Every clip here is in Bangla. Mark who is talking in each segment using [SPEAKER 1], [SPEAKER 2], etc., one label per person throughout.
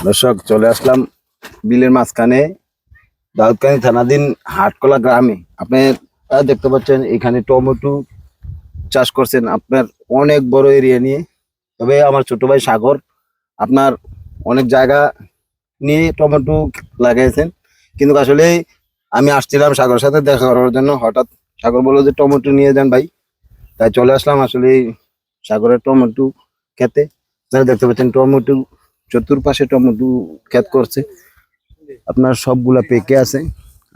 [SPEAKER 1] দর্শক চলে আসলাম বিলের মাঝখানে দাউদকান্দি থানাধীন হাটকলা গ্রামে। আপনারা দেখতে পাচ্ছেন এখানে টমেটো চাষ করছেন আপনার অনেক বড় এরিয়া নিয়ে। তবে আমার ছোট ভাই সাগর আপনার অনেক জায়গা নিয়ে টমেটো লাগিয়েছেন, কিন্তু আসলে আমি আসছিলাম সাগরের সাথে দেখা করার জন্য। হঠাৎ সাগর বললো যে টমেটো নিয়ে যান ভাই, তাই চলে আসলাম আসলে সাগরের টমেটো খেতে। আপনারা দেখতে পাচ্ছেন টমেটো চতুর্পাশে টমেটো ক্ষেত করছে, আপনার সবগুলা পেকে আছে।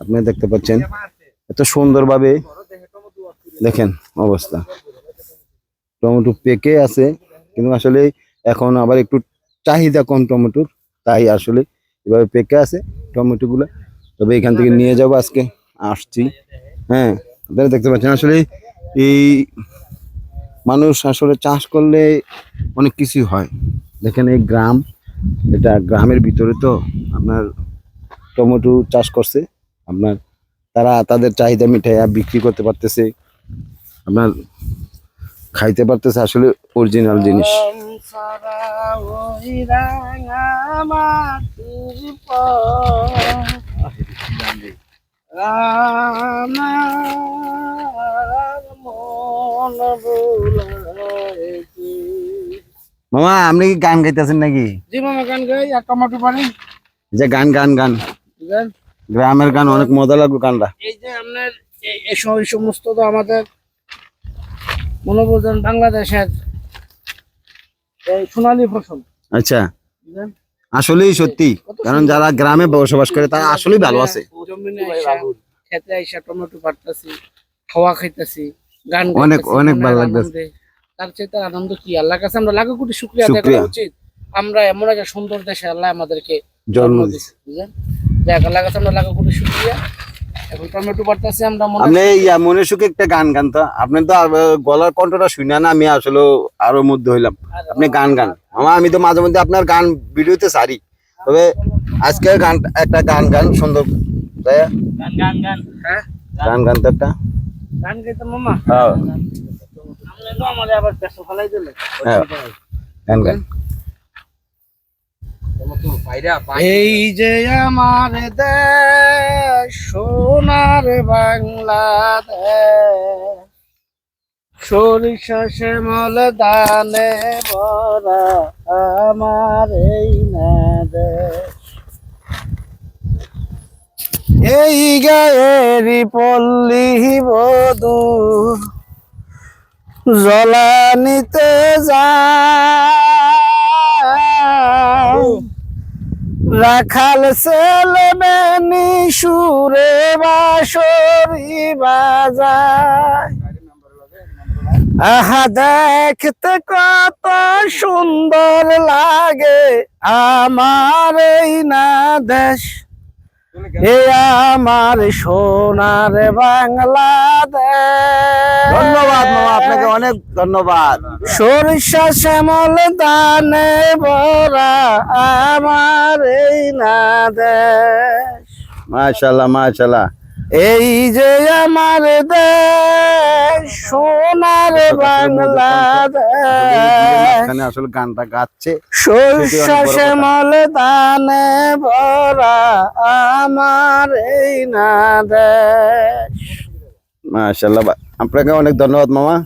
[SPEAKER 1] আপনারা দেখতে পাচ্ছেন এত সুন্দরভাবে, দেখেন অবস্থা, টমেটো পেকে আছে। কিন্তু আসলে এখন আবার একটু চাহিদা কম টমেটোর, তাই আসলে এভাবে পেকে আছে টমেটো গুলা। তবে এখান থেকে নিয়ে যাবো, আজকে আসছি। হ্যাঁ, আপনারা দেখতে পাচ্ছেন আসলে এই মানুষ আসলে চাষ করলে অনেক কিছু হয়। দেখেন এই গ্রাম, এটা গ্রামের ভিতরে তো আপনার টমেটো চাষ করছে। আপনার তারা তাদের চাহিদা মিটাইয়া বিক্রি করতে পারতেছে, আপনার খাইতে পারতেছে, আসলে অরিজিনাল জিনিস। মামা আপনি কি গান গাইতেছেন নাকি?
[SPEAKER 2] জি মামা গান গাই আর টমেটো পানি।
[SPEAKER 1] যে গান গান গান
[SPEAKER 2] গান
[SPEAKER 1] গ্রামের গান অনেক মজা লাগবে গানটা।
[SPEAKER 2] এই যে আপনার এই সমস্ত তো আমাদের মনে বলছেন বাংলাদেশের এই সোনালী ফসল।
[SPEAKER 1] আচ্ছা,
[SPEAKER 2] বুঝলেন?
[SPEAKER 1] আসলেই সত্যি, কারণ যারা গ্রামে বসবাস করে তারা আসলেই ভালো আছে।
[SPEAKER 2] জমিনে আইসা খেতে আইসা টমেটো পাড়তাছি, খাওয়া খাইতাছি, গান
[SPEAKER 1] অনেক
[SPEAKER 2] গাইতাছি,
[SPEAKER 1] অনেক
[SPEAKER 2] মনের
[SPEAKER 1] ভালো লাগতেছে।
[SPEAKER 2] আনন্দে। তার চেয়ে আনন্দ কি আল্লাহর কাছে আমরা লাখো কোটি শুকরিয়া আদায় করা উচিত। আমরা এমন একটা সুন্দর দেশে আল্লাহ আমাদেরকে জন্ম দিয়েছে, বুঝলেন? যাক, আল্লাহর কাছে আমরা লাখো কোটি শুকরিয়া। এখন টমেটো পাড়তাছি আমরা
[SPEAKER 1] আপনি মনে সুখে একটা গান গান তো। আপনি তো গলার কণ্ঠটা শুনে না আমি আসলে আরো মুগ্ধ হইলাম। আপনি গান গান আমি তো মাঝে মধ্যে আপনার গান ভিডিওতে সারি, তবে আজকে গান একটা গান গান সুন্দর
[SPEAKER 2] গান গান গান হ্যাঁ
[SPEAKER 1] গান গান তো একটা
[SPEAKER 2] গান গাইতাম মামা।
[SPEAKER 1] হ্যাঁ
[SPEAKER 2] আপনি তো আমাদের আবার পেছো ফলাই দিলে।
[SPEAKER 1] হ্যাঁ গান গান।
[SPEAKER 2] এই যে আমার দেশ সোনার বাংলাদেশ, সরিষা শ্যামল দানে ভরা আমার এই না দেশ। এই গায়েরই পল্লী বধূ জলানিতে যায়, রাখাল ছেলে বেনি সুরে বাঁশরি বাজায়। আহা দেখতে কত সুন্দর লাগে আমার এই না দেশ, এ আমার সোনার বাংলাদেশ।
[SPEAKER 1] ধন্যবাদ মামা, আপনাকে অনেক ধন্যবাদ।
[SPEAKER 2] সরিষা শ্যামল দানে ভরা আমার এই না দেশ।
[SPEAKER 1] মাশাআল্লাহ মাশাআল্লাহ।
[SPEAKER 2] এই যে আমার দেশ সোনার বাংলাদেশ,
[SPEAKER 1] আসলে গানটা গাচ্ছে
[SPEAKER 2] সরিষা শ্যামল দানে ভরা আমার এই না দেশ।
[SPEAKER 1] মাশাআল্লাহ, আপনাকে অনেক ধন্যবাদ মামা।